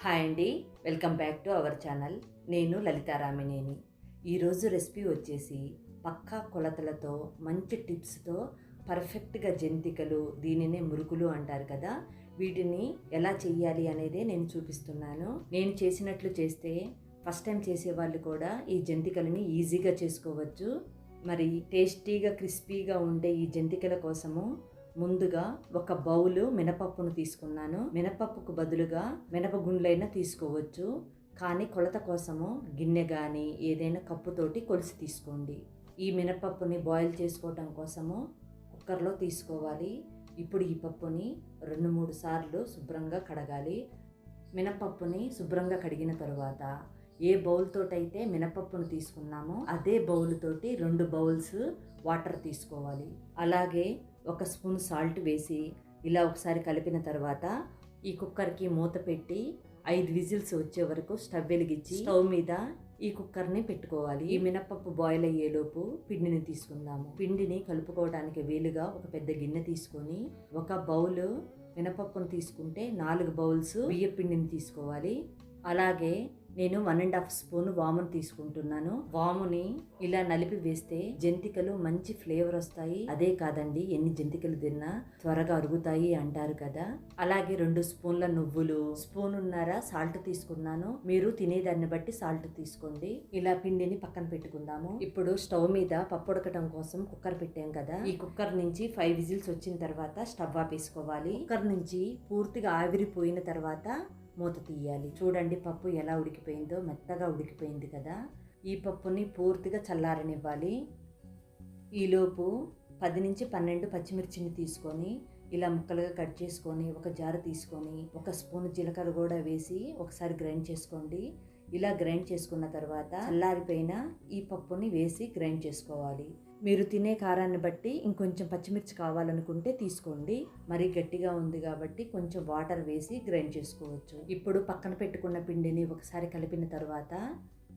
Hi అండి, welcome back to our channel. నేను లలితారామినేని. ఈరోజు రెసిపీ వచ్చేసి పక్కా కొలతలతో మంచి టిప్స్తో పర్ఫెక్ట్గా జంతికలు, దీనినే మురుకులు అంటారు కదా, వీటిని ఎలా చెయ్యాలి అనేదే నేను చూపిస్తున్నాను. నేను చేసినట్లు చేస్తే ఫస్ట్ టైం చేసేవాళ్ళు కూడా ఈ జంతికలని ఈజీగా చేసుకోవచ్చు. మరి టేస్టీగా క్రిస్పీగా ఉండే ఈ జంతికల కోసము ముందుగా ఒక బౌలు మినపప్పును తీసుకున్నాను. మినపప్పుకు బదులుగా మినపగుండ్లైనా తీసుకోవచ్చు, కానీ కొలత కోసము గిన్నె కానీ ఏదైనా కప్పుతోటి కొలిసి తీసుకోండి. ఈ మినపప్పుని బాయిల్ చేసుకోవటం కోసము కుక్కర్లో తీసుకోవాలి. ఇప్పుడు ఈ పప్పుని 2-3 సార్లు శుభ్రంగా కడగాలి. మినపప్పుని శుభ్రంగా కడిగిన తరువాత ఏ బౌల్ తోటైతే మినపప్పును తీసుకున్నామో అదే బౌల్ తోటి 2 బౌల్స్ వాటర్ తీసుకోవాలి. అలాగే 1 స్పూన్ సాల్ట్ వేసి ఇలా ఒకసారి కలిపిన తర్వాత ఈ కుక్కర్కి మూత పెట్టి 5 విజిల్స్ వచ్చే వరకు స్టవ్ వెలిగించి స్టవ్ మీద ఈ కుక్కర్ని పెట్టుకోవాలి. ఈ మినపప్పు బాయిల్ అయ్యేలోపు పిండిని తీసుకుందాము. పిండిని కలుపుకోవడానికి వీలుగా ఒక పెద్ద గిన్నె తీసుకొని 1 బౌల్ మినపప్పును తీసుకుంటే 4 బౌల్స్ బియ్య పిండిని తీసుకోవాలి. అలాగే నేను 1.5 స్పూన్ వామును తీసుకుంటున్నాను. వాముని ఇలా నలిపి వేస్తే జంతికలు మంచి ఫ్లేవర్ వస్తాయి. అదే కాదండి, ఎన్ని జంతికలు తిన్నా త్వరగా అరుగుతాయి అంటారు కదా. అలాగే 2 స్పూన్ల నువ్వులు, 1.5 స్పూన్ సాల్ట్ తీసుకున్నాను. మీరు తినేదాన్ని బట్టి సాల్ట్ తీసుకోండి. ఇలా పిండిని పక్కన పెట్టుకుందాము. ఇప్పుడు స్టవ్ మీద పప్పు ఉడకటం కోసం కుక్కర్ పెట్టాం కదా, ఈ కుక్కర్ నుంచి 5 విజిల్స్ వచ్చిన తర్వాత స్టవ్ ఆపేసుకోవాలి. కుక్కర్ నుంచి పూర్తిగా ఆవిరిపోయిన తర్వాత మూత తీయాలి. చూడండి పప్పు ఎలా ఉడికిపోయిందో, మెత్తగా ఉడికిపోయింది కదా. ఈ పప్పుని పూర్తిగా చల్లారనివ్వాలి. ఈలోపు 10-12 పచ్చిమిర్చిని తీసుకొని ఇలా ముక్కలుగా కట్ చేసుకొని ఒక జారు తీసుకొని 1 స్పూన్ జీలకర్ర కూడా వేసి ఒకసారి గ్రైండ్ చేసుకోండి. ఇలా గ్రైండ్ చేసుకున్న తర్వాత చల్లారిపోయిన ఈ పప్పుని వేసి గ్రైండ్ చేసుకోవాలి. మీరు తినే కారాన్ని బట్టి ఇంకొంచెం పచ్చిమిర్చి కావాలనుకుంటే తీసుకోండి. మరీ గట్టిగా ఉంది కాబట్టి కొంచెం వాటర్ వేసి గ్రైండ్ చేసుకోవచ్చు. ఇప్పుడు పక్కన పెట్టుకున్న పిండిని ఒకసారి కలిపిన తర్వాత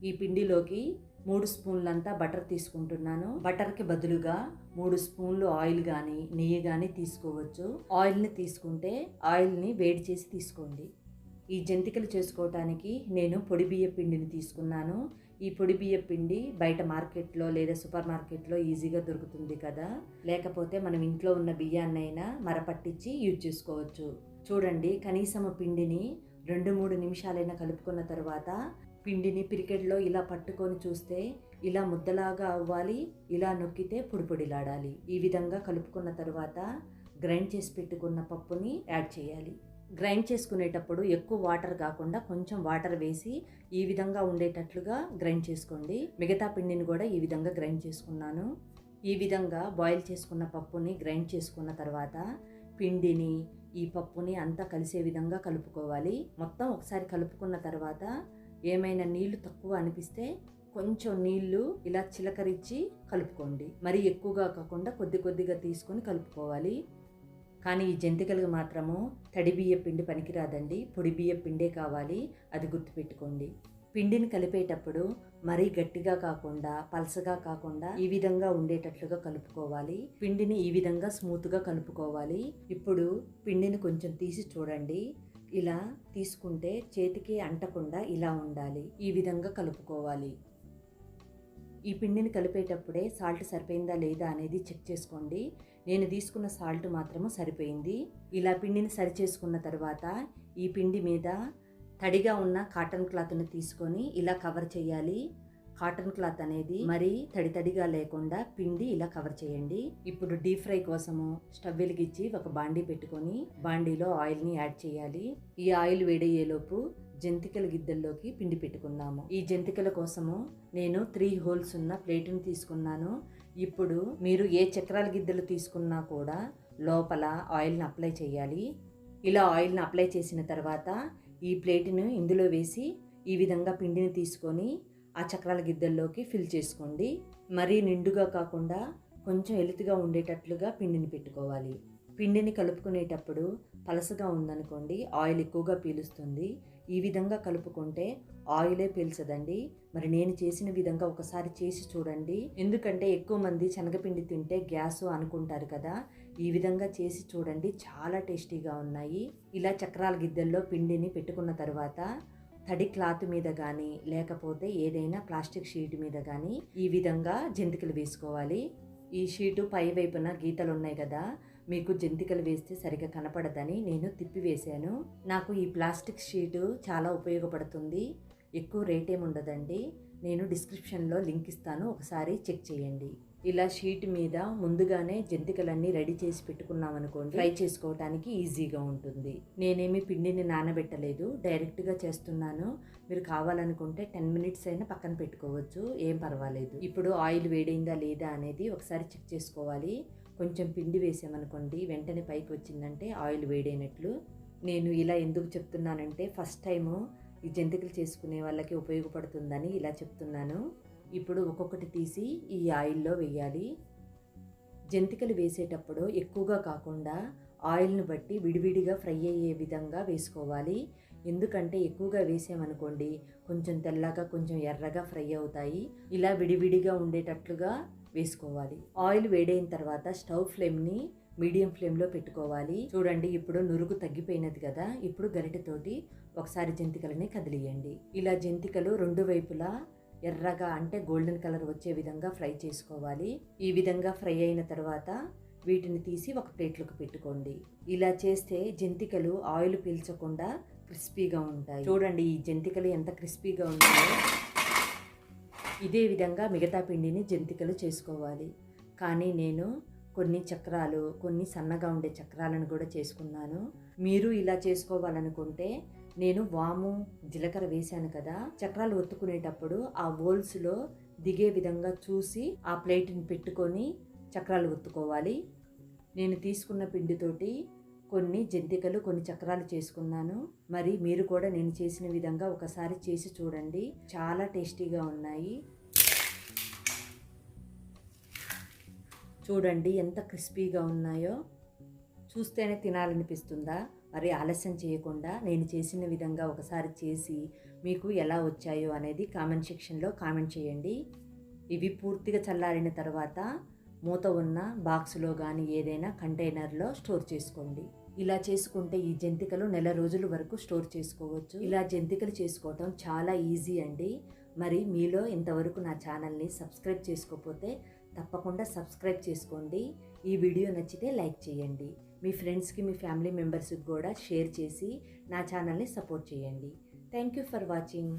ఈ పిండిలోకి 3 స్పూన్లంతా బటర్ తీసుకుంటున్నాను. బటర్కి బదులుగా 3 స్పూన్లు ఆయిల్ కానీ నెయ్యి కానీ తీసుకోవచ్చు. ఆయిల్ని తీసుకుంటే ఆయిల్ని వేడి చేసి తీసుకోండి. ఈ జంతికలు చేసుకోవటానికి నేను పొడి బియ్య పిండిని తీసుకున్నాను. ఈ పొడి బియ్య పిండి బయట మార్కెట్లో లేదా సూపర్ మార్కెట్లో ఈజీగా దొరుకుతుంది కదా, లేకపోతే మనం ఇంట్లో ఉన్న బియ్యాన్నైనా మరపట్టించి యూజ్ చేసుకోవచ్చు. చూడండి, కనీసం పిండిని 2-3 నిమిషాలైనా కలుపుకున్న తర్వాత పిండిని పిరికెడ్లో ఇలా పట్టుకొని చూస్తే ఇలా ముద్దలాగా అవ్వాలి. ఇలా నొక్కితే పొడిలాడాలి. ఈ విధంగా కలుపుకున్న తర్వాత గ్రైండ్ చేసి పెట్టుకున్న పప్పుని యాడ్ చేయాలి. గ్రైండ్ చేసుకునేటప్పుడు ఎక్కువ వాటర్ కాకుండా కొంచెం వాటర్ వేసి ఈ విధంగా ఉండేటట్లుగా గ్రైండ్ చేసుకోండి. మిగతా పిండిని కూడా ఈ విధంగా గ్రైండ్ చేసుకున్నాను. ఈ విధంగా బాయిల్ చేసుకున్న పప్పుని గ్రైండ్ చేసుకున్న తర్వాత పిండిని ఈ పప్పుని అంతా కలిసే విధంగా కలుపుకోవాలి. మొత్తం ఒకసారి కలుపుకున్న తర్వాత ఏమైనా నీళ్లు తక్కువ అనిపిస్తే కొంచెం నీళ్లు ఇలా చిలకరించి కలుపుకోండి. మరి ఎక్కువగా కాకుండా కొద్దిగా తీసుకొని కలుపుకోవాలి. కానీ ఈ జంతికలకు మాత్రము తడి బియ్య పిండి పనికిరాదండి, పొడి బియ్య పిండే కావాలి. అది గుర్తుపెట్టుకోండి. పిండిని కలిపేటప్పుడు మరీ గట్టిగా కాకుండా పలసగా కాకుండా ఈ విధంగా ఉండేటట్లుగా కలుపుకోవాలి. పిండిని ఈ విధంగా స్మూత్గా కలుపుకోవాలి. ఇప్పుడు పిండిని కొంచెం తీసి చూడండి. ఇలా తీసుకుంటే చేతికి అంటకుండా ఇలా ఉండాలి. ఈ విధంగా కలుపుకోవాలి. ఈ పిండిని కలిపేటప్పుడే సాల్ట్ సరిపోయిందా లేదా అనేది చెక్ చేసుకోండి. నేను తీసుకున్న సాల్ట్ మాత్రము సరిపోయింది. ఇలా పిండిని సరి చేసుకున్న తర్వాత ఈ పిండి మీద తడిగా ఉన్న కాటన్ క్లాత్ని తీసుకొని ఇలా కవర్ చేయాలి. కాటన్ క్లాత్ అనేది మరి తడిగా లేకుండా పిండి ఇలా కవర్ చేయండి. ఇప్పుడు డీప్ ఫ్రై కోసము స్టవ్ వెలిగించి ఒక బాండీ పెట్టుకొని బాండీలో ఆయిల్ని యాడ్ చేయాలి. ఈ ఆయిల్ వేడయ్యేలోపు జంతికల గిద్దల్లోకి పిండి పెట్టుకుందాము. ఈ జంతికల కోసము నేను 3 హోల్స్ ఉన్న ప్లేట్ని తీసుకున్నాను. ఇప్పుడు మీరు ఏ చక్రాల గిద్దలు తీసుకున్నా కూడా లోపల ఆయిల్ని అప్లై చేయాలి. ఇలా ఆయిల్ని అప్లై చేసిన తర్వాత ఈ ప్లేట్ను ఇందులో వేసి ఈ విధంగా పిండిని తీసుకొని ఆ చక్రాల గిద్దల్లోకి ఫిల్ చేసుకోండి. మరీ నిండుగా కాకుండా కొంచెం ఎలుతుగా ఉండేటట్లుగా పిండిని పెట్టుకోవాలి. పిండిని కలుపుకునేటప్పుడు పలసగా ఉందనుకోండి ఆయిల్ ఎక్కువగా పీలుస్తుంది. ఈ విధంగా కలుపుకుంటే ఆయిలే పీల్చదండి. మరి నేను చేసిన విధంగా ఒకసారి చేసి చూడండి. ఎందుకంటే ఎక్కువ మంది శనగపిండి తింటే గ్యాస్ అనుకుంటారు కదా. ఈ విధంగా చేసి చూడండి, చాలా టేస్టీగా ఉన్నాయి. ఇలా చక్రాల గిద్దెల్లో పిండిని పెట్టుకున్న తర్వాత తడి క్లాత్ మీద కానీ లేకపోతే ఏదైనా ప్లాస్టిక్ షీట్ మీద కానీ ఈ విధంగా జంతికలు వేసుకోవాలి. ఈ షీటు పై వైపున గీతలు ఉన్నాయి కదా, మీకు జంతికలు వేస్తే సరిగా కనపడదని నేను తిప్పి వేశాను. నాకు ఈ ప్లాస్టిక్ షీటు చాలా ఉపయోగపడుతుంది. ఎక్కువ రేట్ ఏమి ఉండదండి. నేను డిస్క్రిప్షన్లో లింక్ ఇస్తాను, ఒకసారి చెక్ చేయండి. ఇలా షీట్ మీద ముందుగానే జంతికలన్నీ రెడీ చేసి పెట్టుకున్నాం అనుకోండి, ఫ్రై చేసుకోవడానికి ఈజీగా ఉంటుంది. నేనేమి పిండిని నానబెట్టలేదు, డైరెక్ట్గా చేస్తున్నాను. మీరు కావాలనుకుంటే 10 మినిట్స్ అయినా పక్కన పెట్టుకోవచ్చు, ఏం పర్వాలేదు. ఇప్పుడు ఆయిల్ వేడైందా లేదా అనేది ఒకసారి చెక్ చేసుకోవాలి. కొంచెం పిండి వేసామనుకోండి, వెంటనే పైకి వచ్చిందంటే ఆయిల్ వేడైనట్లు. నేను ఇలా ఎందుకు చెప్తున్నానంటే ఫస్ట్ టైము ఈ జంతికలు చేసుకునే వాళ్ళకి ఉపయోగపడుతుందని ఇలా చెప్తున్నాను. ఇప్పుడు ఒక్కొక్కటి తీసి ఈ ఆయిల్లో వేయాలి. జంతికలు వేసేటప్పుడు ఎక్కువగా కాకుండా ఆయిల్ని బట్టి విడివిడిగా ఫ్రై అయ్యే విధంగా వేసుకోవాలి. ఎందుకంటే ఎక్కువగా వేసామనుకోండి కొంచెం తెల్లగా కొంచెం ఎర్రగా ఫ్రై అవుతాయి. ఇలా విడివిడిగా ఉండేటట్లుగా వేసుకోవాలి. ఆయిల్ వేడైన తర్వాత స్టవ్ ఫ్లేమ్ని మీడియం ఫ్లేమ్లో పెట్టుకోవాలి. చూడండి, ఇప్పుడు నురుగు తగ్గిపోయినది కదా, ఇప్పుడు గరిటెతోటి ఒకసారి జంతికలని కదిలియండి. ఇలా జంతికలు రెండు వైపులా ఎర్రగా అంటే గోల్డెన్ కలర్ వచ్చే విధంగా ఫ్రై చేసుకోవాలి. ఈ విధంగా ఫ్రై అయిన తర్వాత వీటిని తీసి ఒక ప్లేట్లోకి పెట్టుకోండి. ఇలా చేస్తే జంతికలు ఆయిల్ పీల్చకుండా క్రిస్పీగా ఉంటాయి. చూడండి, ఈ జంతికలు ఎంత క్రిస్పీగా ఉన్నాయో. ఇదే విధంగా మిగతా పిండిని జంతికలు చేసుకోవాలి. కానీ నేను కొన్ని చక్రాలు, కొన్ని సన్నగా ఉండే చక్రాలను కూడా చేసుకున్నాను. మీరు ఇలా చేసుకోవాలనుకుంటే నేను వాము జీలకర్ర వేశాను కదా, చక్రాలు ఒత్తుకునేటప్పుడు ఆ హోల్స్లో దిగే విధంగా చూసి ఆ ప్లేట్ని పెట్టుకొని చక్రాలు ఒత్తుకోవాలి. నేను తీసుకున్న పిండితోటి కొన్ని జంతికలు కొన్ని చక్రాలు చేసుకున్నాను. మరి మీరు కూడా నేను చేసిన విధంగా ఒకసారి చేసి చూడండి, చాలా టేస్టీగా ఉన్నాయి. చూడండి ఎంత క్రిస్పీగా ఉన్నాయో, చూస్తేనే తినాలనిపిస్తుందా? మరి ఆలస్యం చేయకుండా నేను చేసిన విధంగా ఒకసారి చేసి మీకు ఎలా వచ్చాయో అనేది కామెంట్ సెక్షన్లో కామెంట్ చేయండి. ఇవి పూర్తిగా చల్లారిన తర్వాత మూత ఉన్న బాక్స్లో కానీ ఏదైనా కంటైనర్లో స్టోర్ చేసుకోండి. ఇలా చేసుకుంటే ఈ జంతికలు నెల రోజుల వరకు స్టోర్ చేసుకోవచ్చు. ఇలా జంతికలు చేసుకోవటం చాలా ఈజీ అండి. మరి మీలో ఇంతవరకు నా ఛానల్ని సబ్స్క్రైబ్ చేసుకోకపోతే తప్పకుండా సబ్స్క్రైబ్ చేసుకోండి. ఈ వీడియో నచ్చితే లైక్ చేయండి. మీ ఫ్రెండ్స్కి, మీ ఫ్యామిలీ మెంబర్స్కి కూడా షేర్ చేసి నా ఛానల్ని సపోర్ట్ చేయండి. Thank you for watching.